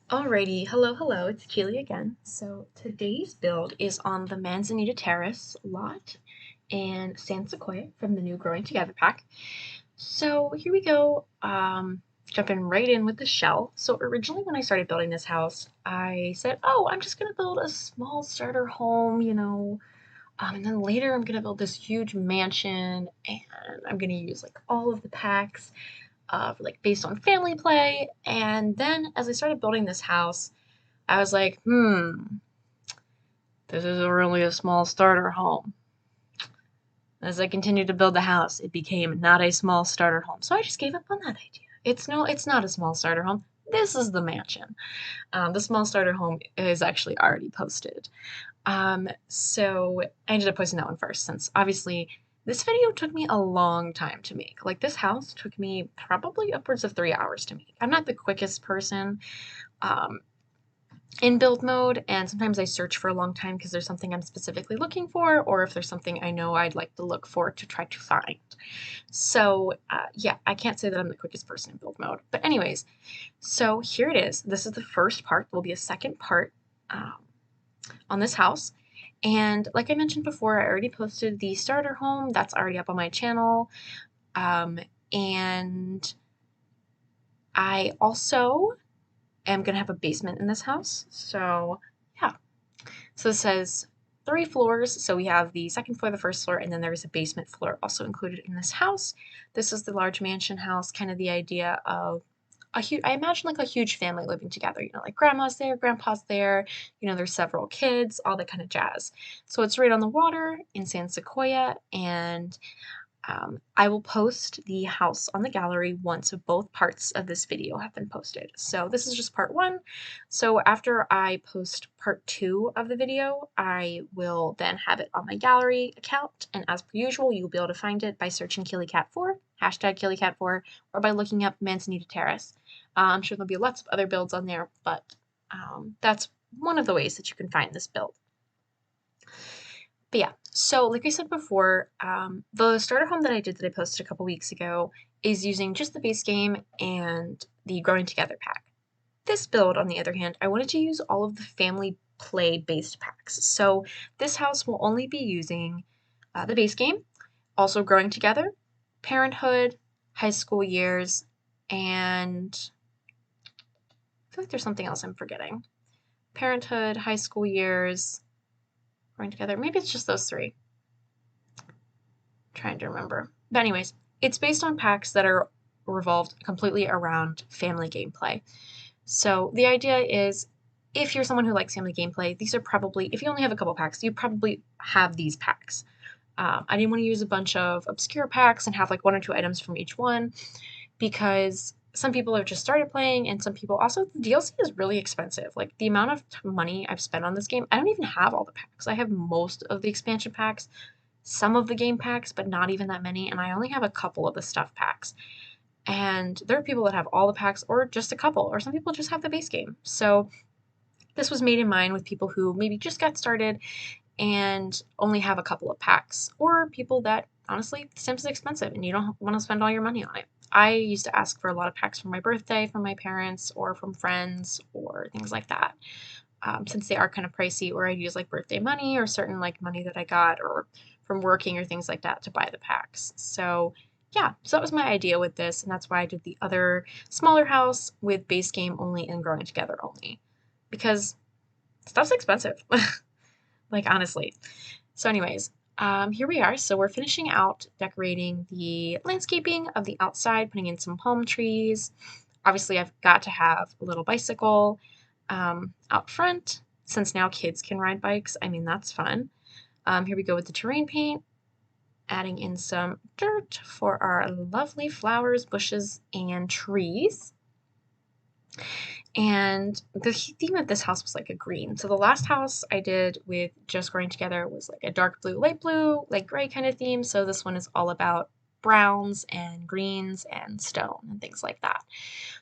Alrighty, hello, it's Keely again. So today's build is on the Manzanita Terrace lot in San Sequoia from the new Growing Together pack. So here we go, jumping right in with the shell. So originally when I started building this house, I said, oh, I'm just gonna build a small starter home, and then later I'm gonna build this huge mansion and I'm gonna use like all of the packs like based on family play. And then as I started building this house, I was like, this is really a small starter home. As I continued to build the house, it became not a small starter home. So I just gave up on that idea. It's not a small starter home. This is the mansion. The small starter home is actually already posted. So I ended up posting that one first since obviously this video took me a long time to make. Like this house took me probably upwards of 3 hours to make. I'm not the quickest person. Um, in build mode, and sometimes I search for a long time because there's something I'm specifically looking for, or if there's something I know I'd like to look for to try to find. So yeah, I can't say that I'm the quickest person in build mode. But anyways, so here it is. This is the first part. There will be a second part um, on this house. And like I mentioned before, I already posted the starter home. That's already up on my channel. And I also am going to have a basement in this house. So yeah, so this says 3 floors. So we have the second floor, the first floor, and then there's a basement floor also included in this house. This is the large mansion house, kind of the idea of a huge, I imagine like a huge family living together, like grandma's there, grandpa's there, there's several kids, all that kind of jazz. So it's right on the water in San Sequoia, and I will post the house on the gallery once both parts of this video have been posted. So this is just part one. So after I post part two of the video, I will then have it on my gallery account. And as per usual, you'll be able to find it by searching KillyCat4, hashtag KillyCat4, or by looking up Manzanita Terrace. I'm sure there'll be lots of other builds on there, but that's one of the ways that you can find this build. But yeah, so like I said before, the starter home that I did that I posted a couple weeks ago is using just the base game and the Growing Together pack. This build, on the other hand, I wanted to use all of the family play based packs. So this house will only be using the base game, also Growing Together, Parenthood, High School Years, and I feel like there's something else I'm forgetting. Parenthood, High School Years, Growing Together. Maybe it's just those three. Trying to remember. But anyways, it's based on packs that are revolved completely around family gameplay. So the idea is if you're someone who likes family gameplay, these are probably, if you only have a couple packs, you probably have these packs. I didn't want to use a bunch of obscure packs and have like 1 or 2 items from each one because some people have just started playing and some people also, the DLC is really expensive. Like the amount of money I've spent on this game, I don't even have all the packs. I have most of the expansion packs, some of the game packs, but not even that many, and I only have a couple of the stuff packs. And there are people that have all the packs or just a couple, or some people just have the base game. So this was made in mind with people who maybe just got started and only have a couple of packs, or people that honestly, Sims is expensive and you don't want to spend all your money on it. I used to ask for a lot of packs for my birthday from my parents or from friends or things like that. Since they are kind of pricey, or I'd use like birthday money or certain like money that I got or from working or things like that to buy the packs. So yeah, so that was my idea with this, and that's why I did the other smaller house with base game only and Growing Together only, because stuff's expensive, like honestly. So anyways, here we are. So we're finishing out decorating the landscaping of the outside, putting in some palm trees. Obviously, I've got to have a little bicycle out front, since now kids can ride bikes. I mean, that's fun. Here we go with the terrain paint, adding in some dirt for our lovely flowers, bushes, and trees. And the theme of this house was like a green. So the last house I did with just Growing Together was like a dark blue, light blue, like gray kind of theme. So this one is all about browns and greens and stone and things like that.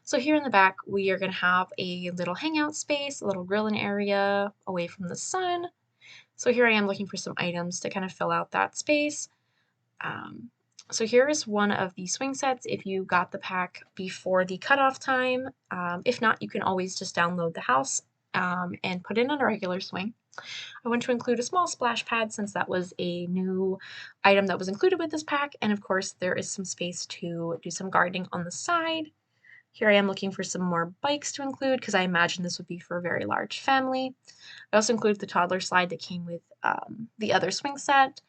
So here in the back, we are going to have a little hangout space, a little grilling area away from the sun. So here I am looking for some items to kind of fill out that space. So here is one of the swing sets if you got the pack before the cutoff time. If not, you can always just download the house and put in a regular swing. I want to include a small splash pad since that was a new item that was included with this pack. And of course, there is some space to do some gardening on the side. Here I am looking for some more bikes to include because I imagine this would be for a very large family. I also included the toddler slide that came with the other swing set.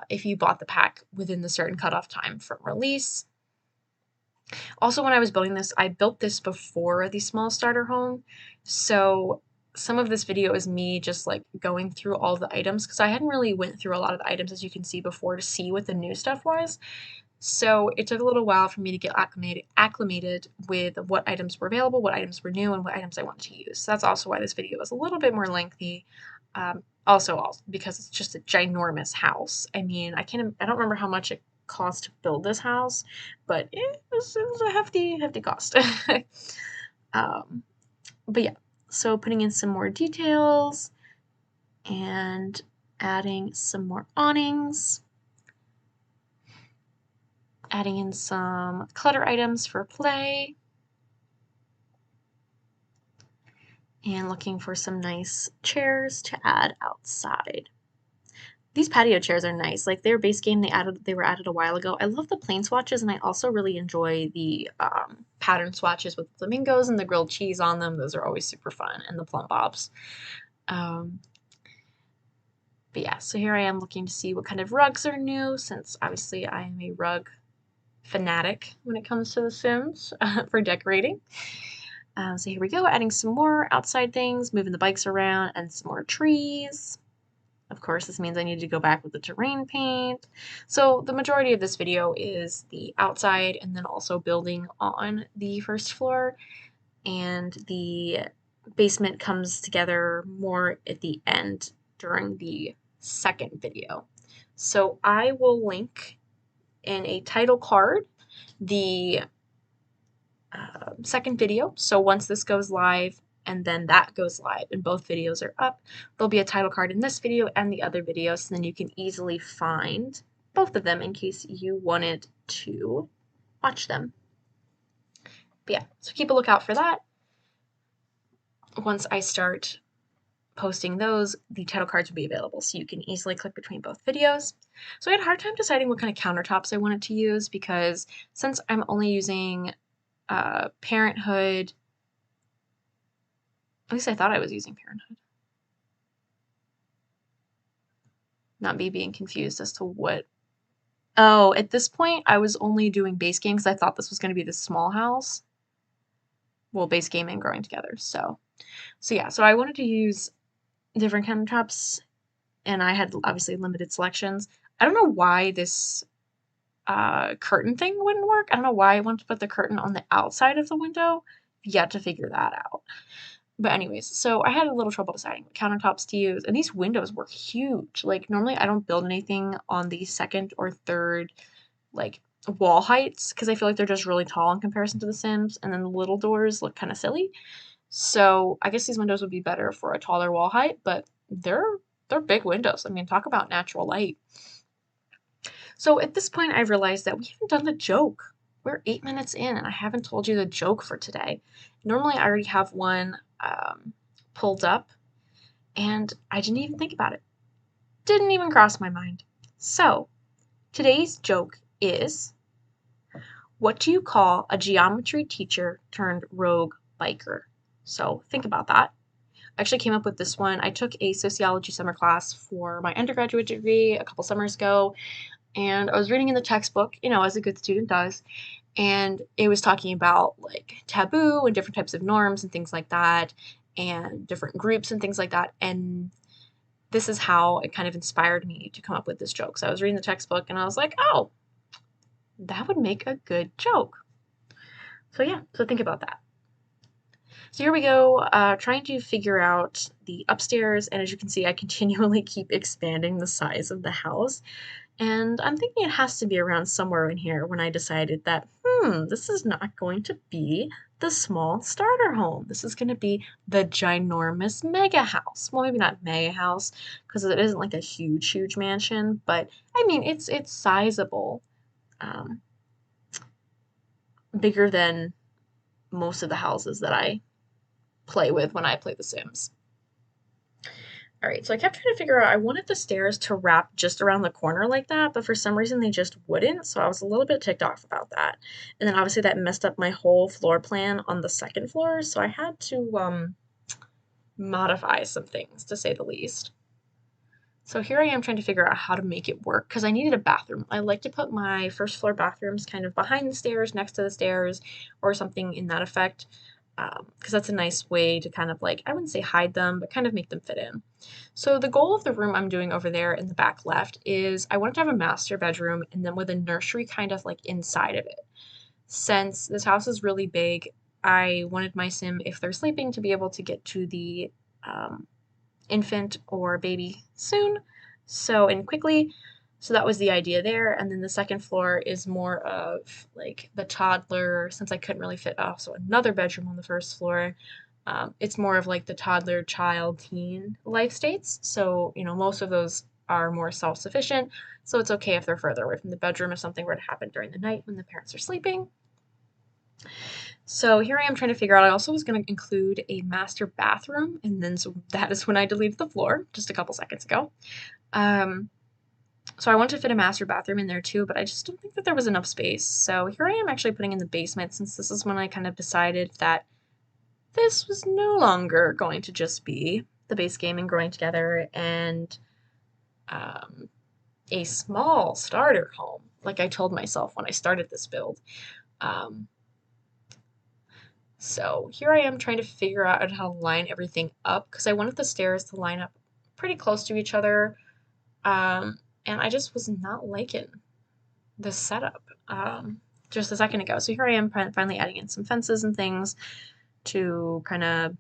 If you bought the pack within the certain cutoff time from release. Also, when I was building this, I built this before the small starter home, so some of this video is me just like going through all the items because I hadn't really went through a lot of the items as you can see before to see what the new stuff was. So it took a little while for me to get acclimated with what items were available, what items were new, and what items I wanted to use. So that's also why this video is a little bit more lengthy. Also because it's just a ginormous house. I mean, I don't remember how much it cost to build this house, but it was a hefty cost. But yeah, so putting in some more details and adding some more awnings, adding in some clutter items for play, and looking for some nice chairs to add outside. These patio chairs are nice. Like their base game, they were added a while ago. I love the plain swatches, and I also really enjoy the pattern swatches with flamingos and the grilled cheese on them. Those are always super fun, and the plum bobs. But yeah, so here I am looking to see what kind of rugs are new, since obviously I am a rug fanatic when it comes to The Sims for decorating. So here we go, adding some more outside things, moving the bikes around, and some more trees. Of course, this means I need to go back with the terrain paint. So the majority of this video is the outside and then also building on the first floor. And the basement comes together more at the end during the second video. So I will link in a title card the second video. So once this goes live and then that goes live and both videos are up, there'll be a title card in this video and the other video, so then you can easily find both of them in case you wanted to watch them. But yeah, so keep a lookout for that. Once I start posting those, the title cards will be available, so you can easily click between both videos. So I had a hard time deciding what kind of countertops I wanted to use because since I'm only using Parenthood, at least I thought I was using Parenthood. Not me being confused as to what. Oh, at this point, I was only doing base game because I thought this was going to be the small house. Well, base game and growing together. So yeah, so I wanted to use different countertops, and I had obviously limited selections. I don't know why this curtain thing wouldn't work. I don't know why I wanted to put the curtain on the outside of the window. Yet to figure that out. But anyways, so I had a little trouble deciding what countertops to use, and these windows were huge. Like normally I don't build anything on the second or third like wall heights because I feel like they're just really tall in comparison to The Sims, and then the little doors look kind of silly. So I guess these windows would be better for a taller wall height, but they're big windows. I mean, talk about natural light. So at this point, I've realized that we haven't done the joke. We're 8 minutes in, and I haven't told you the joke for today. Normally, I already have one pulled up, and I didn't even think about it. Didn't even cross my mind. So today's joke is, what do you call a geometry teacher turned rogue biker? So think about that. I actually came up with this one. I took a sociology summer class for my undergraduate degree a couple summers ago, and I was reading in the textbook, you know, as a good student does, and it was talking about like taboo and different types of norms and things like that, and different groups and things like that. And this is how it kind of inspired me to come up with this joke. So I was reading the textbook and I was like, oh, that would make a good joke. So yeah, so think about that. So here we go, trying to figure out the upstairs, and as you can see, I continually keep expanding the size of the house. And I'm thinking it has to be around somewhere in here when I decided that, this is not going to be the small starter home. This is going to be the ginormous mega house. Well, maybe not mega house because it isn't like a huge, huge mansion, but I mean, it's sizable, um, bigger than most of the houses that I play with when I play The Sims. All right, so I kept trying to figure out, I wanted the stairs to wrap just around the corner like that, but for some reason they just wouldn't, so I was a little bit ticked off about that. And then obviously that messed up my whole floor plan on the second floor, so I had to modify some things, to say the least. So here I am trying to figure out how to make it work because I needed a bathroom. I like to put my first floor bathrooms kind of behind the stairs, next to the stairs, or something in that effect. Because that's a nice way to kind of like, I wouldn't say hide them, but kind of make them fit in. So the goal of the room I'm doing over there in the back left is I wanted to have a master bedroom and then with a nursery kind of like inside of it. Since this house is really big, I wanted my sim, if they're sleeping, to be able to get to the infant or baby soon, and quickly. So that was the idea there. And then the second floor is more of like the toddler, since I couldn't really fit also another bedroom on the first floor. It's more of like the toddler, child, teen life states. So, most of those are more self sufficient. So it's okay if they're further away from the bedroom if something were to happen during the night when the parents are sleeping. So here I am trying to figure out, I also was going to include a master bathroom, and then so that is when I deleted the floor just a couple seconds ago. So I wanted to fit a master bathroom in there too, but I just don't think that there was enough space. So here I am actually putting in the basement, since this is when I kind of decided that this was no longer going to just be the base game and growing together and a small starter home, like I told myself when I started this build. So here I am trying to figure out how to line everything up because I wanted the stairs to line up pretty close to each other. And I just was not liking this setup just a second ago. So here I am finally adding in some fences and things to kind of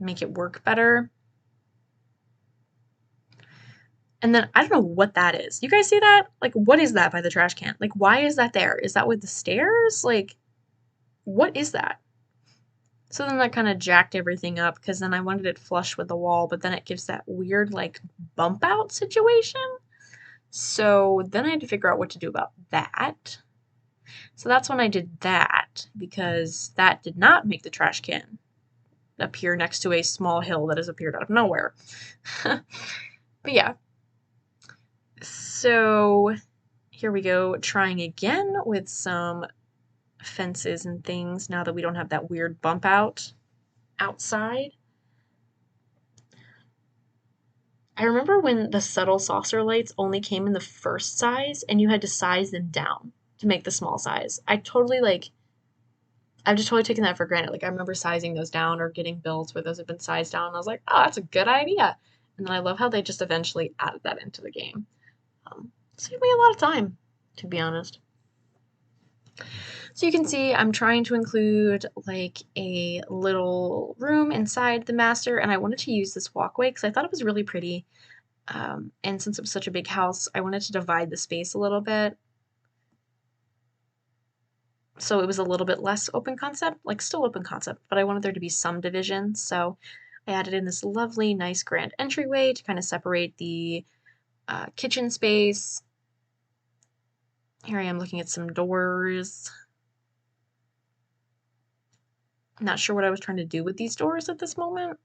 make it work better. And then I don't know what that is. You guys see that? Like, what is that by the trash can? Like, why is that there? Is that with the stairs? Like, what is that? So then that kind of jacked everything up because then I wanted it flush with the wall, but then it gives that weird like bump out situation. So then I had to figure out what to do about that. So that's when I did that because that did not make the trash can appear next to a small hill that has appeared out of nowhere. But yeah. So here we go, trying again with some fences and things now that we don't have that weird bump out outside. I remember when the subtle saucer lights only came in the first size and you had to size them down to make the small size. I've just totally taken that for granted. Like I remember sizing those down or getting builds where those have been sized down. And I was like, oh, that's a good idea. And then I love how they just eventually added that into the game. Saved me a lot of time, to be honest. So you can see I'm trying to include like a little room inside the master, and I wanted to use this walkway because I thought it was really pretty. And since it was such a big house, I wanted to divide the space a little bit. So it was a little bit less open concept, like still open concept, but I wanted there to be some division. So I added in this lovely, nice grand entryway to kind of separate the kitchen space. Here I am looking at some doors. I'm not sure what I was trying to do with these doors at this moment.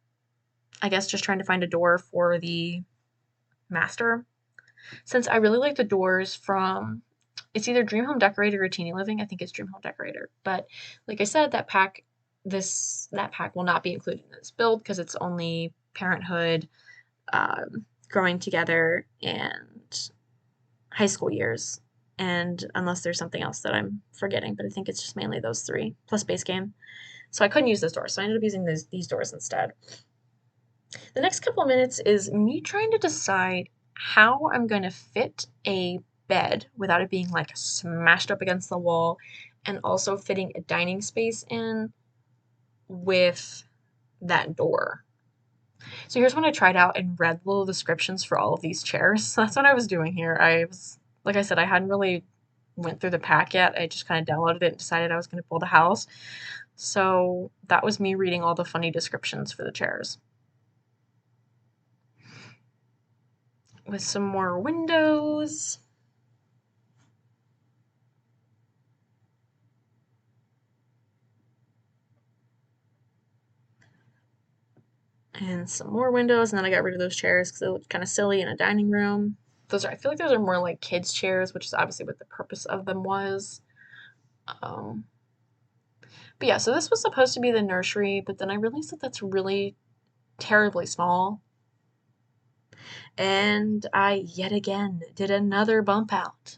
I guess just trying to find a door for the master. Since I really like the doors from, it's either Dream Home Decorator or Teeny Living. I think it's Dream Home Decorator. But like I said, that pack will not be included in this build because it's only parenthood, growing together, and high school years. And unless there's something else that I'm forgetting, but I think it's just mainly those three, plus base game. So I couldn't use those doors, so I ended up using these doors instead. The next couple of minutes is me trying to decide how I'm going to fit a bed without it being like smashed up against the wall, and also fitting a dining space in with that door. So here's what I tried out and read little descriptions for all of these chairs. So that's what I was doing here. Like I said, I hadn't really went through the pack yet. I just kind of downloaded it and decided I was going to build a house. So that was me reading all the funny descriptions for the chairs. With some more windows. And some more windows, and then I got rid of those chairs because they looked kind of silly in a dining room. I feel like those are more like kids' chairs, which is obviously what the purpose of them was. But yeah, so this was supposed to be the nursery, but then I realized that that's really terribly small. And I yet again did another bump out.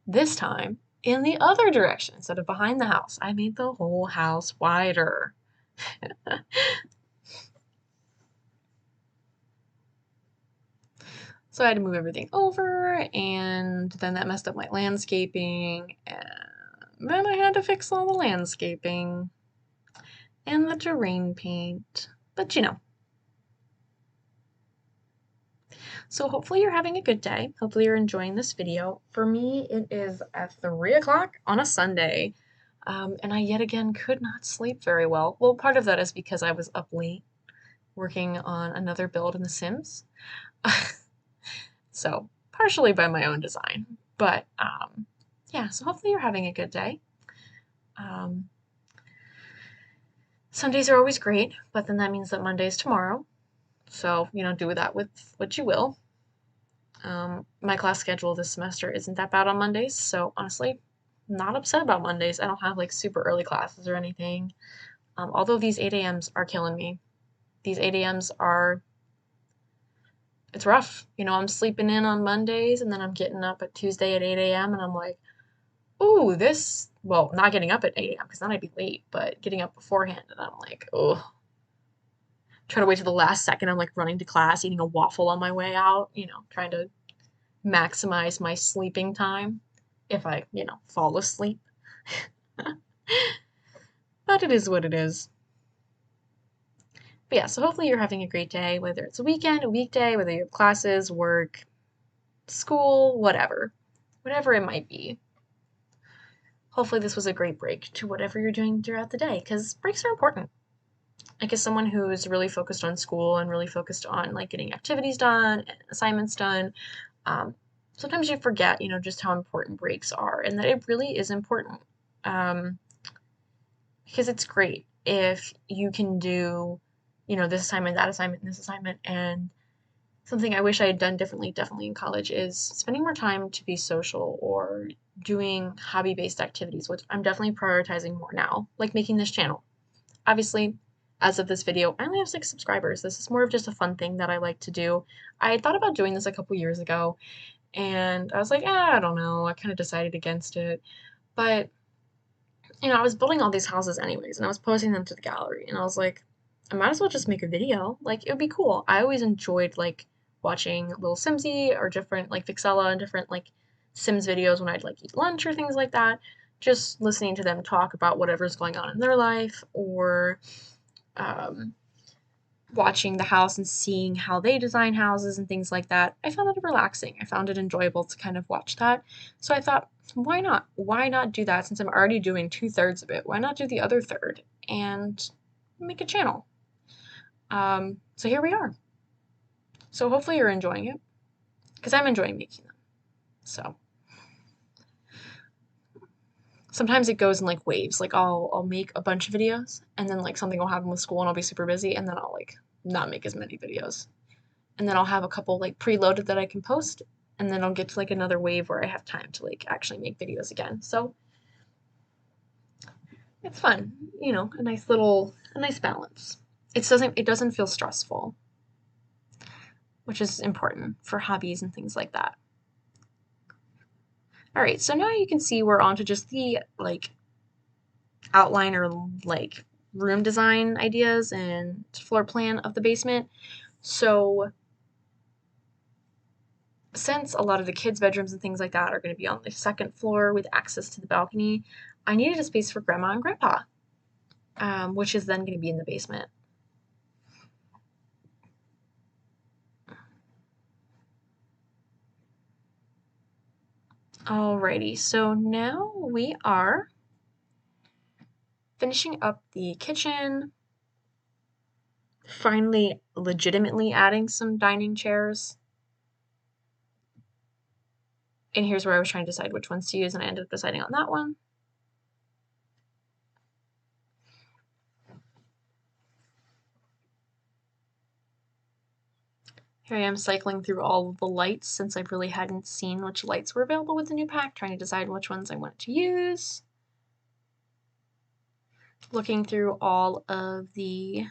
This time in the other direction instead of behind the house. I made the whole house wider. So I had to move everything over, and then that messed up my landscaping, and then I had to fix all the landscaping and the terrain paint. But you know. So hopefully you're having a good day. Hopefully you're enjoying this video. For me, it is at 3 o'clock on a Sunday, and I yet again could not sleep very well. Well, part of that is because I was up late working on another build in The Sims. So partially by my own design, but yeah, so hopefully you're having a good day. Sundays are always great, but then that means that Monday's tomorrow. So, do that with what you will. My class schedule this semester isn't that bad on Mondays, so honestly, not upset about Mondays. I don't have like super early classes or anything. Although these 8 a.m.s are killing me. These 8 a.m.s it's rough. I'm sleeping in on Mondays and then I'm getting up at Tuesday at 8 a.m. and I'm like, ooh, well, not getting up at 8 a.m. because then I'd be late, but getting up beforehand and I'm like, oh, try to wait till the last second. I'm like running to class, eating a waffle on my way out, trying to maximize my sleeping time if I, fall asleep. But it is what it is. But yeah, so hopefully you're having a great day, whether it's a weekend, a weekday, whether you have classes, work, school, whatever it might be. Hopefully this was a great break to whatever you're doing throughout the day, because breaks are important. Like as someone who's really focused on school and really focused on like getting activities done and assignments done, sometimes you forget, just how important breaks are and that it really is important. Because it's great if you can do, this assignment, that assignment, and this assignment. And something I wish I had done differently, definitely in college, is spending more time to be social or doing hobby-based activities, which I'm definitely prioritizing more now, like making this channel. Obviously, as of this video, I only have 6 subscribers. This is more of just a fun thing that I like to do. I thought about doing this a couple years ago, and I was like, I don't know. I kind of decided against it. But I was building all these houses anyways, and I was posting them to the gallery, and I was like, I might as well just make a video. Like, it would be cool. I always enjoyed, like, watching Little Simsy or different, like, Vixella and different, like, Sims videos when I'd, like, eat lunch or things like that. Just listening to them talk about whatever's going on in their life, or watching the house and seeing how they design houses and things like that. I found it relaxing. I found it enjoyable to kind of watch that. So I thought, why not? Why not do that since I'm already doing 2/3 of it? Why not do the other third and make a channel? So here we are. So hopefully you're enjoying it because I'm enjoying making them. So sometimes it goes in like waves. Like I'll make a bunch of videos and then like something will happen with school and I'll be super busy and then I'll like not make as many videos. And then I'll have a couple like preloaded that I can post and then I'll get to like another wave where I have time to like actually make videos again. So it's fun, a nice balance. It doesn't feel stressful, which is important for hobbies and things like that. All right, so now you can see we're on to just the like outline or like room design ideas and floor plan of the basement. So since a lot of the kids' bedrooms and things like that are going to be on the second floor with access to the balcony, I needed a space for Grandma and Grandpa, which is then going to be in the basement. Alrighty, so now we are finishing up the kitchen, finally legitimately adding some dining chairs. And here's where I was trying to decide which ones to use, and I ended up deciding on that one. Here I am cycling through all of the lights since I really hadn't seen which lights were available with the new pack, trying to decide which ones I wanted to use. Looking through all of the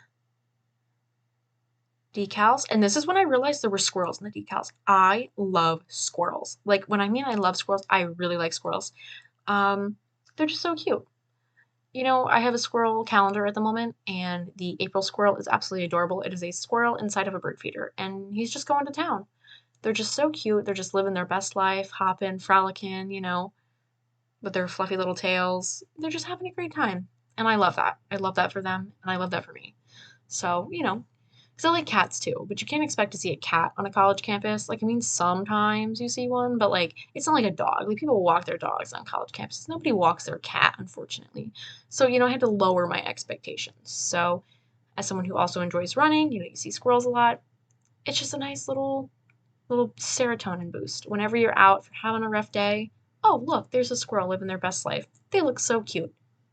decals, and this is when I realized there were squirrels in the decals. I love squirrels. Like, when I mean I love squirrels, I really like squirrels. They're just so cute. You know, I have a squirrel calendar at the moment, and the April squirrel is absolutely adorable. It is a squirrel inside of a bird feeder, and he's just going to town. They're just so cute. They're just living their best life, hopping, frolicking, you know, with their fluffy little tails. They're just having a great time. And I love that. I love that for them, and I love that for me. So, you know, because I like cats too, but you can't expect to see a cat on a college campus. Like, I mean, sometimes you see one, but like, it's not like a dog. Like, people walk their dogs on college campuses. Nobody walks their cat, unfortunately. So, you know, I had to lower my expectations. So, as someone who also enjoys running, you know, you see squirrels a lot. It's just a nice little serotonin boost. Whenever you're out for having a rough day, oh, look, there's a squirrel living their best life. They look so cute.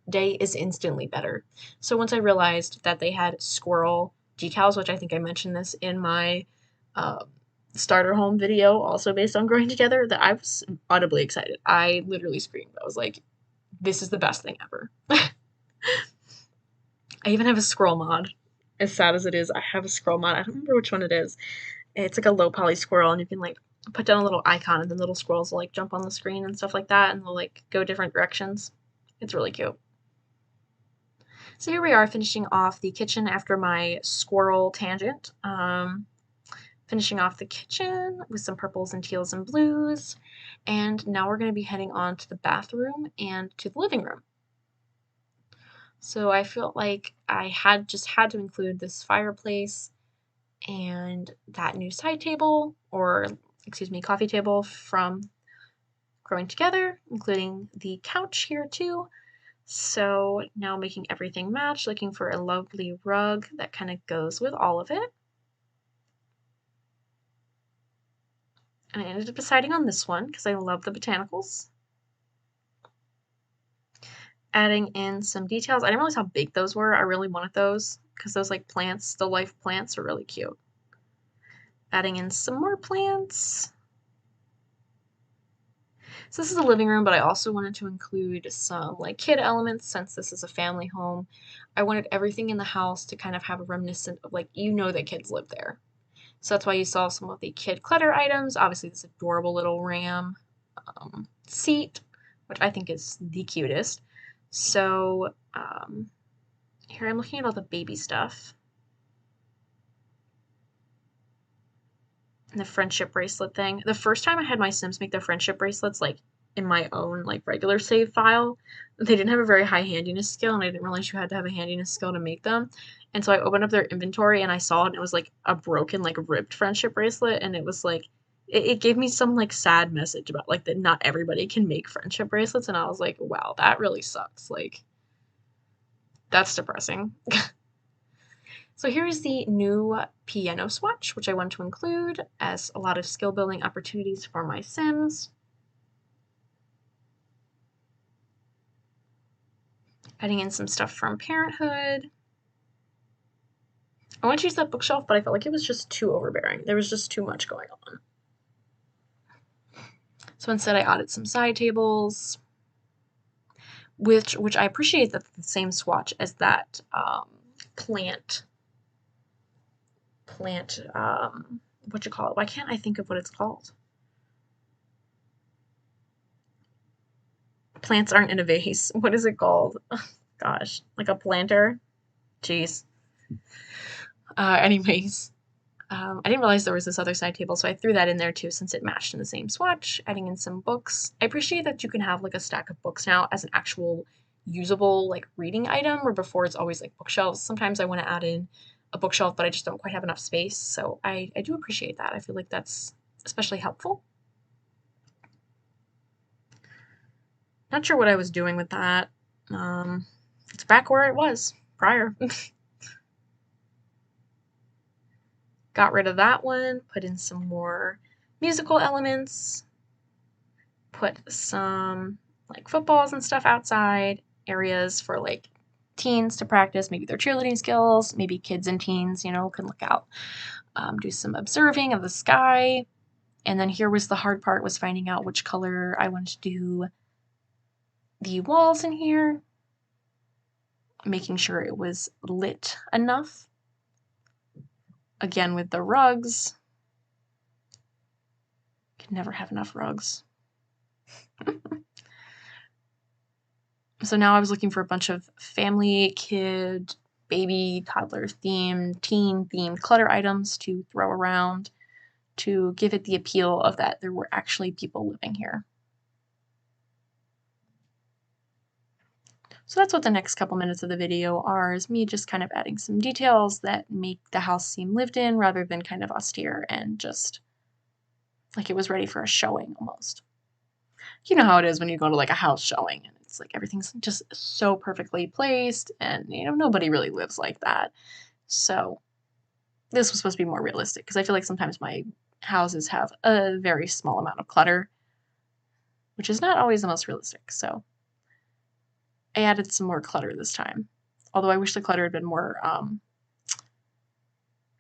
Day is instantly better. So once I realized that they had squirrel decals, which I think I mentioned this in my uh, starter home video, also based on growing together, that I was audibly excited. I literally screamed. I was like, this is the best thing ever. I even have a scroll mod. As sad as it is, I have a scroll mod. I don't remember which one it is. It's like a low poly squirrel, and you can like put down a little icon, and then little squirrels will like jump on the screen and stuff like that, and they'll like go different directions. It's really cute. So here we are finishing off the kitchen after my squirrel tangent. Finishing off the kitchen with some purples and teals and blues. And now we're going to be heading on to the bathroom and to the living room. So I felt like I had to include this fireplace and that new side table, or excuse me, coffee table from Growing Together, including the couch here too. So now making everything match, looking for a lovely rug that kind of goes with all of it. And I ended up deciding on this one because I love the botanicals. Adding in some details. I didn't realize how big those were. I really wanted those because those like plants, still life plants, are really cute. Adding in some more plants. So this is a living room, but I also wanted to include some like kid elements since this is a family home. I wanted everything in the house to kind of have a reminiscent of, like, you know, that kids live there. So that's why you saw some of the kid clutter items. Obviously this adorable little ram seat, which I think is the cutest. So here I'm looking at all the baby stuff. And the friendship bracelet thing. The first time I had my Sims make their friendship bracelets, like, in my own, like, regular save file, they didn't have a very high handiness skill, and I didn't realize you had to have a handiness skill to make them. And so I opened up their inventory, and I saw it, and it was, like, a broken, like, ripped friendship bracelet, and it was, like, it gave me some, like, sad message about, like, that not everybody can make friendship bracelets, and I was like, wow, that really sucks. Like, that's depressing. So here's the new piano swatch, which I want to include as a lot of skill building opportunities for my Sims. Adding in some stuff from Parenthood. I want to use that bookshelf, but I felt like it was just too overbearing. There was just too much going on. So instead I added some side tables, which I appreciate that the same swatch as that plant, what you call it? Why can't I think of what it's called? Plants aren't in a vase. What is it called? Gosh, like a planter? Jeez. Anyways, I didn't realize there was this other side table, so I threw that in there too since it matched in the same swatch, adding in some books. I appreciate that you can have like a stack of books now as an actual usable like reading item, where before it's always like bookshelves. Sometimes I want to add in a bookshelf, but I just don't quite have enough space. So I do appreciate that. I feel like that's especially helpful. Not sure what I was doing with that. It's back where it was prior. Got rid of that one, put in some more musical elements, put some like footballs and stuff outside, areas for like teens to practice maybe their cheerleading skills, maybe kids and teens, can look out, do some observing of the sky. And then here was the hard part, was finding out which color I wanted to do the walls in here, making sure it was lit enough. Again, with the rugs, could never have enough rugs. So now I was looking for a bunch of family, kid, baby, toddler themed, teen themed clutter items to throw around to give it the appeal of that there were actually people living here. So that's what the next couple minutes of the video are, is me just kind of adding some details that make the house seem lived in rather than kind of austere and just like it was ready for a showing almost. You know how it is when you go to like a house showing and it's like everything's just so perfectly placed and nobody really lives like that. So this was supposed to be more realistic because I feel like sometimes my houses have a very small amount of clutter, which is not always the most realistic. So I added some more clutter this time, although I wish the clutter had been more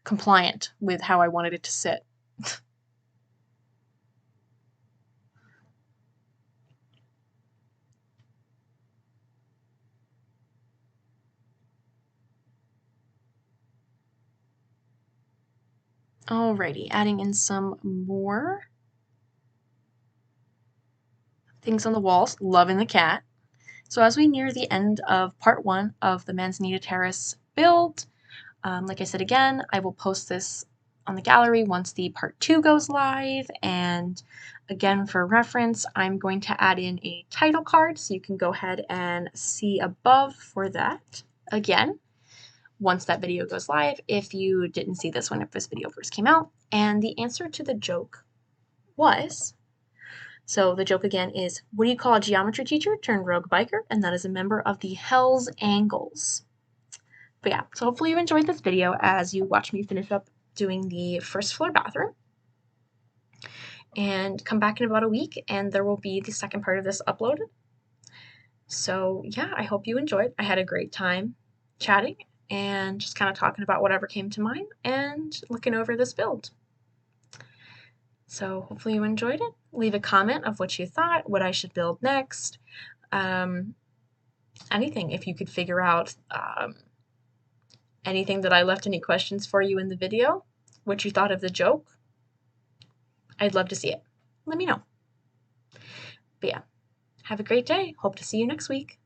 compliant with how I wanted it to sit. Alrighty, adding in some more things on the walls. Loving the cat. So as we near the end of part 1 of the Manzanita Terrace build, like I said again, I will post this on the gallery once the part 2 goes live. And again, for reference, I'm going to add in a title card so you can go ahead and see above for that again once that video goes live, if you didn't see this one, if this video first came out. And the answer to the joke was, so the joke again is, what do you call a geometry teacher turned rogue biker? And that is a member of the Hell's Angles. But yeah, so hopefully you enjoyed this video as you watch me finish up doing the first floor bathroom. And come back in about a week and there will be the second part of this uploaded. So yeah, I hope you enjoyed. I had a great time chatting and just kind of talking about whatever came to mind and looking over this build. So hopefully you enjoyed it. Leave a comment of what you thought, what I should build next, anything. If you could figure out anything that I left any questions for you in the video, what you thought of the joke, I'd love to see it. Let me know. But yeah, have a great day. Hope to see you next week.